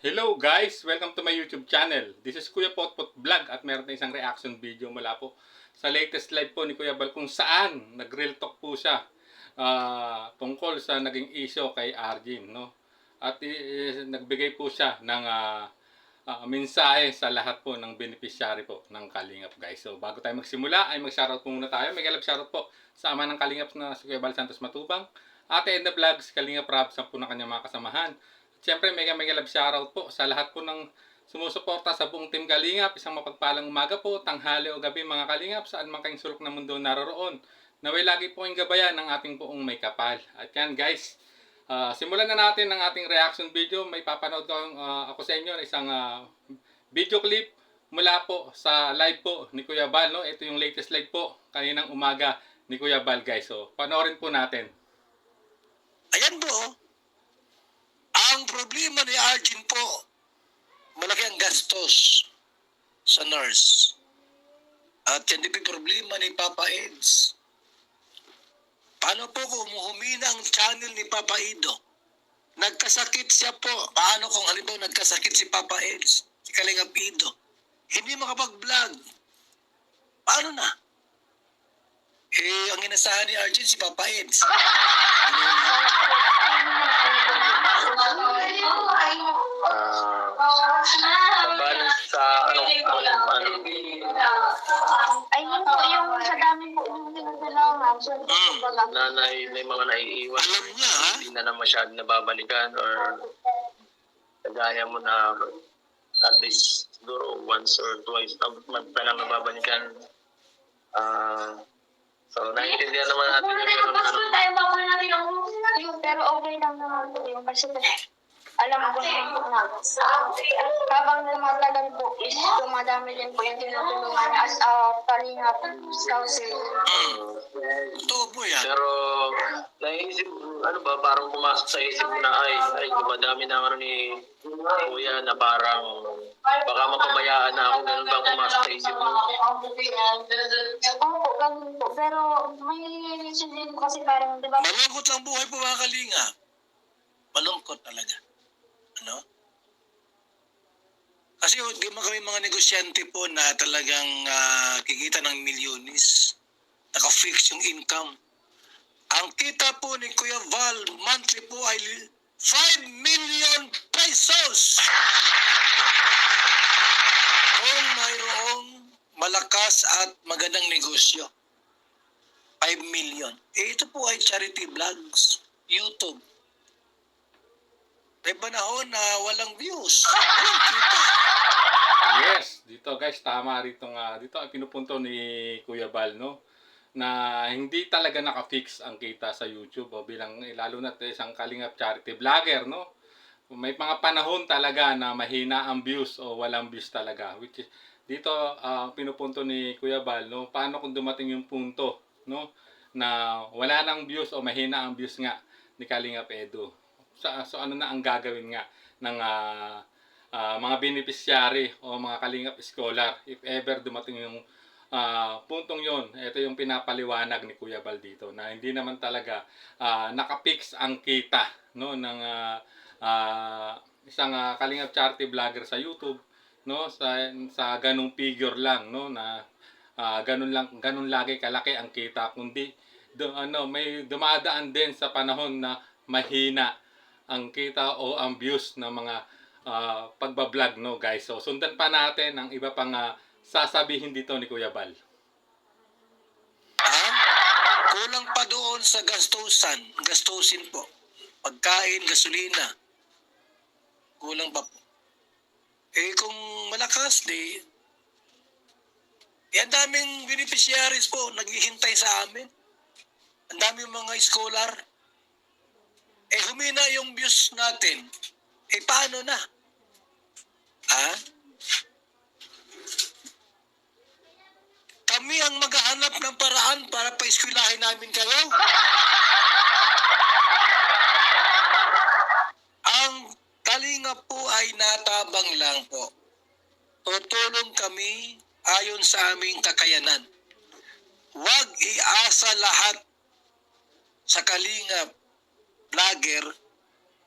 Hello guys! Welcome to my YouTube channel. This is Kuya Potpot Vlog at meron tayong isang reaction video mula po sa latest live po ni Kuya Bal kung saan nag-real talk po siya tungkol sa naging issue kay Arjin. No? At nagbigay po siya ng mensahe sa lahat po ng beneficiary po ng Kalingap guys. So bago tayo magsimula ay mag-shoutout po muna tayo. May galap shoutout po sa ama ng Kalingap na si Kuya Bal Santos Matubang, Ate Edna Vlogs, Kalingap Rab, sa po ng kanyang mga kasamahan. Siyempre, mega love shoutout po sa lahat po ng sumusuporta sa buong Team Kalingap. Isang mapagpalang umaga po, tanghali o gabi mga Kalingap, saan man kayong sulok ng mundo naroroon. Naway lagi po ang gabayan ng ating poong may kapal. At yan guys, simulan na natin ang ating reaction video. May papanood ko ako sa inyo isang video clip mula po sa live po ni Kuya Bal. No? Ito yung latest live po kaninang umaga ni Kuya Bal guys. So panoorin po natin. Ayan po. Ang problema ni Arjin po, malaki ang gastos sa nurse. At yan din yung problema ni Papa Eds. Paano po kung humina ang channel ni Papa Ido? Nagkasakit siya po. Paano kung halimbawa nagkasakit si Papa Eds, si Kalingap Ido? Hindi makapag-vlog. Paano na? Ang inasahan ni Arjin si Papa Eds. Bali sa Ay, yun po, yung sa dami po yung tinutulungan. So, nanay, may mga naiiwan. Alam niya, ha? Hindi na masyadong nababalikan or kagaya mo na at least siguro once or twice a month pa lang nababalikan. So, naiintindihan naman natin yung meron na tayo bawal natin yung pero okay lang naman po yung kasi alam ko naman po na habang lumatagal po is dumadami din po yung tinutulungan as a Kalingap Scouting. Totoo po yan. Pero, naisip, ano ba, parang pumasok sa isip mo na, ay, dumadami na ano ni Kuya na parang, baka mapabayaan na ako, ganun bang pumasok sa isip mo? Opo, ganun po. Pero may reason din po kasi parang, di ba? Malungkot lang buhay po mga Kalinga. Malungkot talaga. Ano? Kasi di man kami mga negosyante po na talagang kikita ng milyones. Naka-fix yung income. Ang kita po ni Kuya Val monthly po ay 5 million pesos. Kung mayroong malakas at magandang negosyo, 5 million. Ito po ay charity vlogs, YouTube. May panahon na walang views. Walang kita. Yes, dito guys, tama rito nga. Dito ay pinupunto ni Kuya Bal, no? Na hindi talaga naka-fix ang kita sa YouTube bilang lalo na isang Kalingap charity vlogger, no? May mga panahon talaga na mahina ang views o walang views talaga, which is dito pinupunto ni Kuya Bal, no? Paano kung dumating yung punto, no? Na wala nang views o mahina ang views nga ni Kalingap Edu. So ano na ang gagawin nga ng mga beneficiary o mga Kalingap scholar if ever dumating yung puntong yon. Ito yung pinapaliwanag ni Kuya Bal dito na hindi naman talaga nakapix ang kita, no, ng isang Kalingap charity vlogger sa YouTube, no, sa ganung figure lang, no, na ganun lagi kalaki ang kita, kundi may dumadaan din sa panahon na mahina ang kita o ang views ng mga pagbablog, no guys. So sundan pa natin ang iba pang sasabihin dito ni Kuya Bal. Kulang pa doon sa gastusin po. Pagkain, gasolina. Kulang pa po. Kung malakas ang daming beneficiaries po naghihintay sa amin. Ang daming mga scholar. Humina yung views natin. Paano na? Kami ang maghahanap ng paraan para pa-eskwelahin namin kayo. Ang Kalingap po ay natabang lang po. Tutulong kami ayon sa aming kakayanan. Huwag iasa lahat sa Kalingap vlogger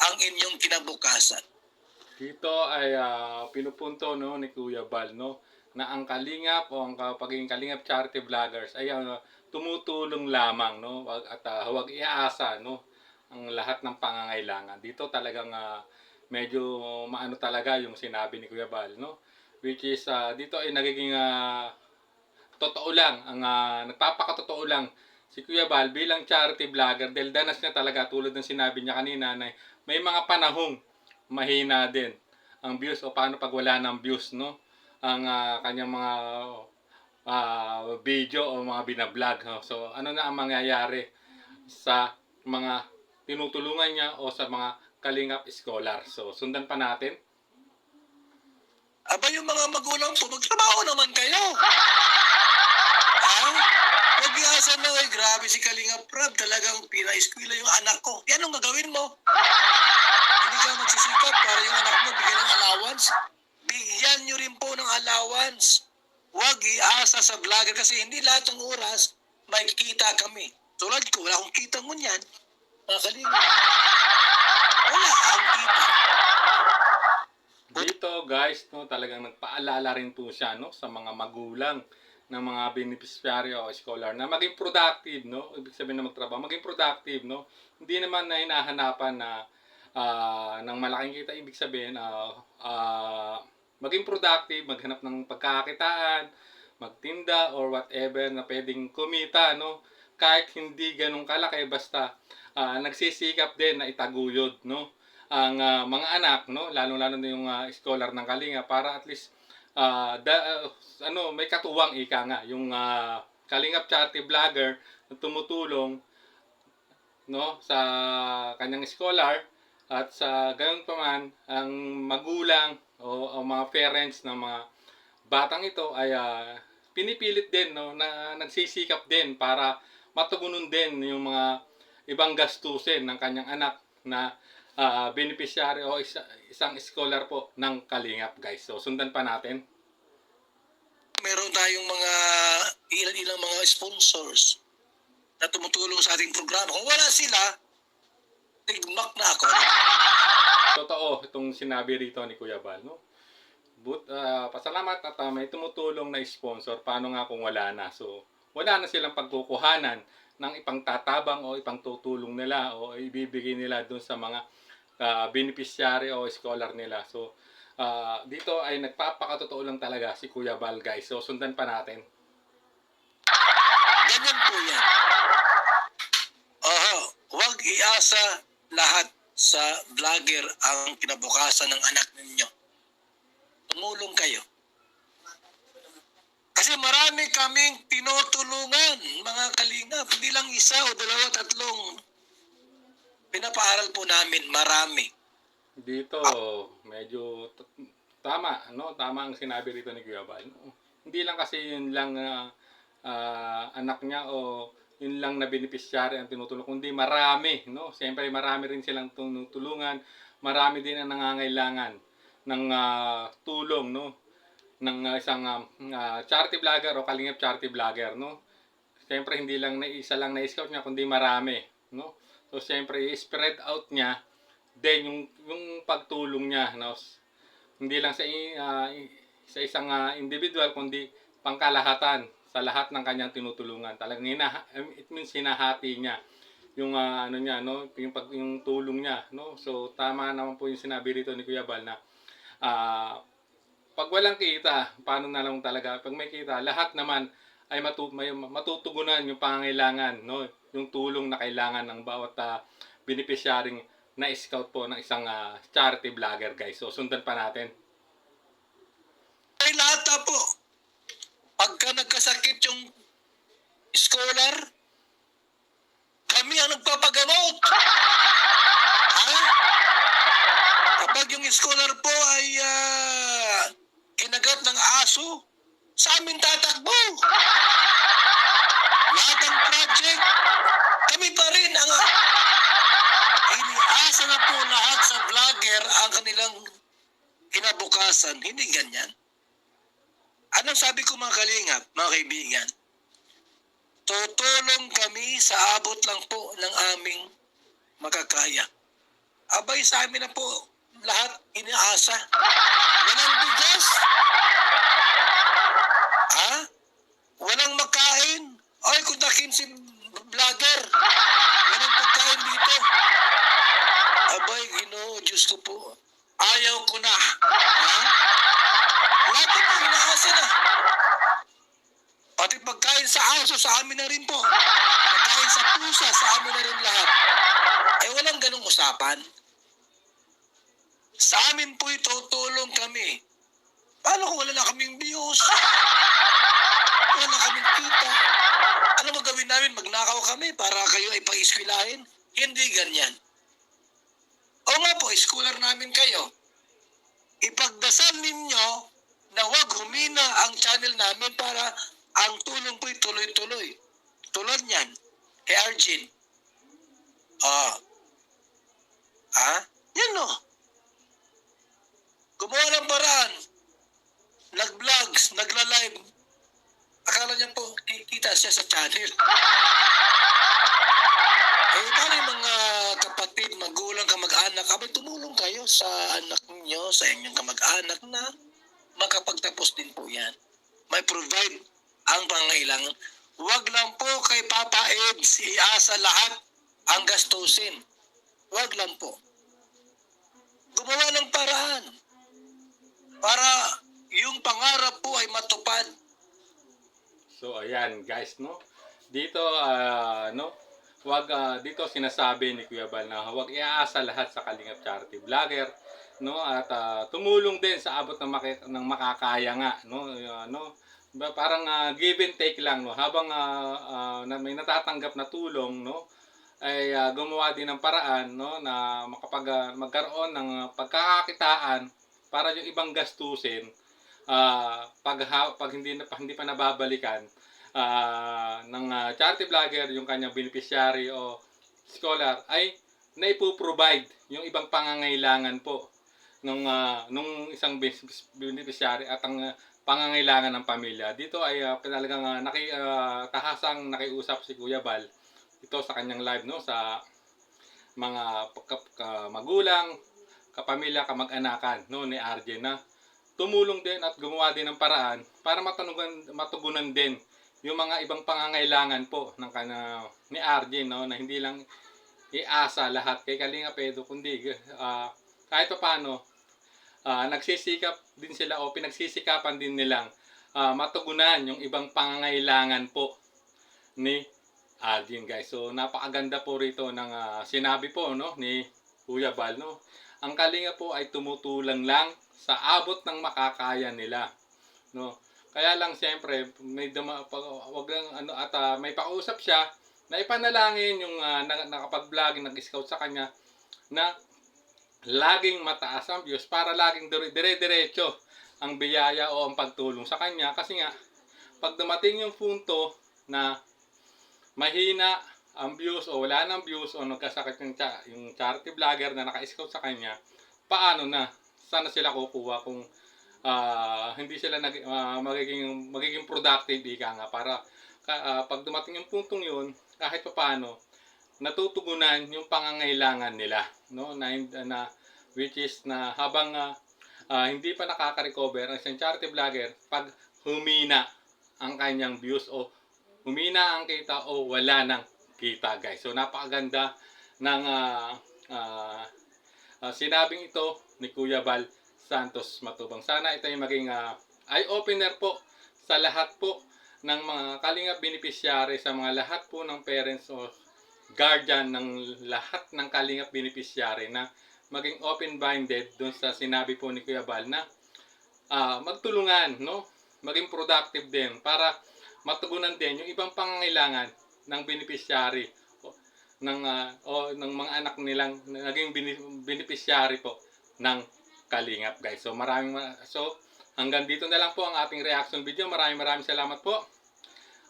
ang inyong kinabukasan. Dito ay pinupunto no ni Kuya Bal no na ang Kalingap o ang pagiging Kalingap charity vloggers ay tumutulong lamang no at huwag iaasa no ang lahat ng pangangailangan. Dito talagang medyo maano talaga yung sinabi ni Kuya Bal no which is dito ay nagiging totoo lang ang nagpapakatotoo lang si Kuya Bal bilang charity vlogger dahil danas niya talaga tulad ng sinabi niya kanina na may mga panahong mahina din ang views o paano pag wala ng views no ang kanyang mga video o mga binablog no? So ano na ang mangyayari sa mga tinutulungan niya o sa mga Kalingap scholar. So sundan pa natin. Aba, yung mga magulang po, magtrabaho naman kayo. Huwag iasa na, grabe si Kalingap Rab, talagang pina-eskwela yung anak ko. Yan ang gagawin mo. Hindi ka magsisikap para yung anak mo bigyan ng allowance. Bigyan nyo rin po ng allowance. Huwag iasa sa vlogger kasi hindi lahat ng oras may kita kami. Tulad ko, wala akong kita mo niyan. Mga Kalingap. Wala akong kita. Dito guys, no, talagang nagpaalala rin po siya no sa mga magulang ng mga beneficiaryo o scholar na maging productive, no? Ibig sabihin na magtrabaho, maging productive, no? Hindi naman na hinahanapan na ng malaking kita, ibig sabihin maging productive, maghanap ng pagkakakitaan, magtinda or whatever na pwedeng kumita, no? Kahit hindi ganun kalaki basta nagsisikap din na itaguyod, no? Ang mga anak no lalo-lalo na yung scholar ng Kalinga para at least may katuwang ika nga yung Kalingap charity vlogger na tumutulong no sa kanyang scholar at sa gayon pa man ang magulang o mga parents ng mga batang ito ay pinipilit din no na nagsisikap din para matugunan din yung mga ibang gastusin ng kanyang anak na beneficiary o isang scholar po ng Kalingap guys. So sundan pa natin. Meron tayong mga ilang mga sponsors na tumutulong sa ating programa. Kung wala sila, tigmak na ako. Totoo itong sinabi rito ni Kuya Bal, no? Pasalamat at may tumutulong na sponsor. Paano nga kung wala na? So wala na silang pagkukuhanan ng ipangtatabang o ipangtutulong nila o ibibigay nila doon sa mga beneficiary o scholar nila. So, dito ay nagpapakatotoo lang talaga si Kuya Bal guys. So, sundan pa natin. Ganyan po yan. Huwag iasa lahat sa vlogger ang kinabukasan ng anak ninyo. Tumulong kayo. Kasi marami kaming tinutulungan, mga Kalingap. Hindi lang isa o dalawa, tatlong. Pinapaaral po namin, marami. Dito, medyo tama, no? Tama ang sinabi rito ni Kuya Bal. No? Hindi lang kasi yun lang anak niya o yun lang na beneficiary ang tinutulong, kundi marami, no? Siyempre, marami rin silang tinutulungan. Marami din ang nangangailangan ng tulong, no? Ng isang charity vlogger o Kalingap charity vlogger, no? Siyempre hindi lang na isa lang na scout niya kundi marami, no? So siyempre i-spread out niya din yung pagtulong niya, no? Hindi lang sa isang individual kundi pangkalahatan sa lahat ng kanyang tinutulungan. Talagang it means hinahati niya yung ano niya, no? Yung tulong niya, no? So tama naman po yung sinabi rito ni Kuya Bal na pag walang kita, paano na lang talaga? Pag may kita, lahat naman ay matutugunan yung pangangailangan, no? Yung tulong na kailangan ng bawat beneficiaryong na scout po ng isang charity vlogger guys. So sundan pa natin. Ay lahat na po. Pagka nagkasakit yung scholar, kami ang nagpapagamot. Kapag yung scholar po ay kinagat ng aso, sa amin tatakbo. Lahat ng project, kami pa rin ang iniasa na po lahat sa vlogger ang kanilang kinabukasan. Hindi ganyan. Anong sabi ko mga Kalingap, mga kaibigan? Tutulong kami sa abot lang po ng aming makakaya. Abay sa amin na po lahat iniasa umaasa. Walang bigas. Ha? Walang makain. Ay, kundakin si vlogger. Walang pagkain dito. Abay, Ginoo, Diyos ko po. Ayaw ko na. Ha? Lahat na po, inaasa na. Pati pagkain sa aso, sa amin na rin po. Pagkain sa pusa, sa amin na rin lahat. Eh, walang ganong usapan. Sa amin po ito, tulong kami. Paano kung wala na kaming views? Wala na kaming kita. Ano magawin namin? Magnakaw kami para kayo ay pang-iskwilahin? Hindi ganyan. O nga po, schooler namin kayo. Ipagdasal ninyo na huwag humina ang channel namin para ang tulong po'y tuloy-tuloy. Tulad niyan, kay Arjin. Yan no. Gumawa ng paraan. Nag-vlogs, nagla-live. Akala niya po, kikita siya sa channel. Eh, paano yung mga kapatid, magulang, kamag-anak, abay tumulong kayo sa anak niyo, sa inyong kamag-anak na makapagtapos din po yan. May provide ang pangailangan. Huwag lang po kay Papa Eds iasa lahat ang gastusin. Huwag lang po. Gumawa ng paraan para yung pangarap po ay matupad. So ayan guys, no. Dito huwag dito sinasabi ni Kuya Bal na huwag iaasa lahat sa Kalingap Charity Vlogger, no, at tumulong din sa abot ng makakaya nga, no. Parang give and take lang, no. Habang na may natatanggap na tulong, no, ay gumawa din ng paraan, no, na magkaroon ng pagkakakitaan para yung ibang gastusin pag hindi pa nababalikan ng charity vlogger yung kanyang beneficiary o scholar ay naipoprovide yung ibang pangangailangan po nung isang beneficiary at ang pangangailangan ng pamilya. Dito ay talagang tahasang nakiusap si Kuya Bal ito sa kanyang live, no, sa mga magulang, kapamilya, kamag-anakan, no, ni RJ na tumulong din at gumawa din ng paraan para matugunan din yung mga ibang pangangailangan po ng ni RJ, no, na hindi lang iasa lahat kay Kalingap Edu, kundi kahit paano nagsisikap din sila o pinagsisikapan din nilang matugunan yung ibang pangangailangan po ni RJ, guys. So napakaganda po rito ng sinabi po, no, ni Kuya Bal, no. Ang Kalingap po ay tumutulong lang sa abot ng makakaya nila, no. Kaya lang siyempre may may pausap siya na ipanalangin yung nakapag-vlogging, nag-scout sa kanya na laging mataas ang views para laging dire-diretso ang biyaya o ang pagtulong sa kanya, kasi nga pag dumating yung punto na mahina ang views o wala nang views o nagkasakit yung charity vlogger na naka-scout sa kanya, paano na? Sana sila kukuha kung hindi sila magiging productive, ika nga, para pag dumating yung puntong yun, kahit paano natutugunan yung pangangailangan nila, no, na which is na habang hindi pa nakaka-recover ang isang charity vlogger pag humina ang kanyang views o humina ang kita o wala nang kita, guys. So napakaganda ng sinabing ito ni Kuya Bal Santos Matubang. Sana ito ay maging eye-opener po sa lahat po ng mga Kalingap beneficiary, sa mga lahat po ng parents o guardian ng lahat ng Kalingap beneficiary, na maging open-minded dun sa sinabi po ni Kuya Bal na magtulungan, no, maging productive din para matugunan din yung ibang pangangailangan ng beneficiary ng mga anak nilang naging beneficiary po ng Kalingap, guys. So hanggang dito na lang po ang ating reaction video. Maraming salamat po.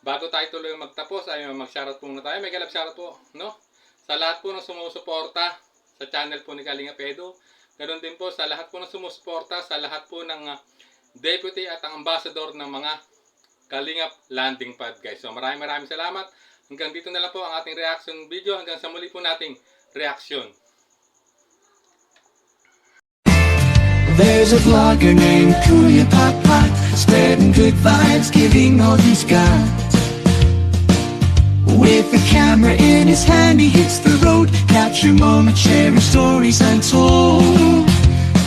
Bago tayo tuloy magtapos ay mag-shoutout po muna tayo. May galap shoutout po, no, sa lahat po ng sumusuporta sa channel po ni Kalingap Edu. Ganoon din po sa lahat po ng sumusuporta sa lahat po ng deputy at ang ambassador ng mga Kalingap Landing Pad, guys. So maraming salamat. Hanggang dito na lang po ang ating reaction video. Hanggang sa muli po nating reaction. There's a vlogger named Kuya Pot Pot, spreading good vibes, giving all he's got. With a camera in his hand, he hits the road, capture moments, sharing stories untold.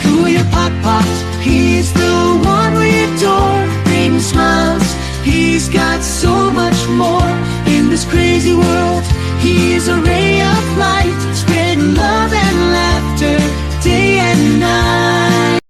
Kuya Pot Pot, he's the one we adore, bringing smiles, he's got so much more. In this crazy world, he is a ray of light, spreading love and light.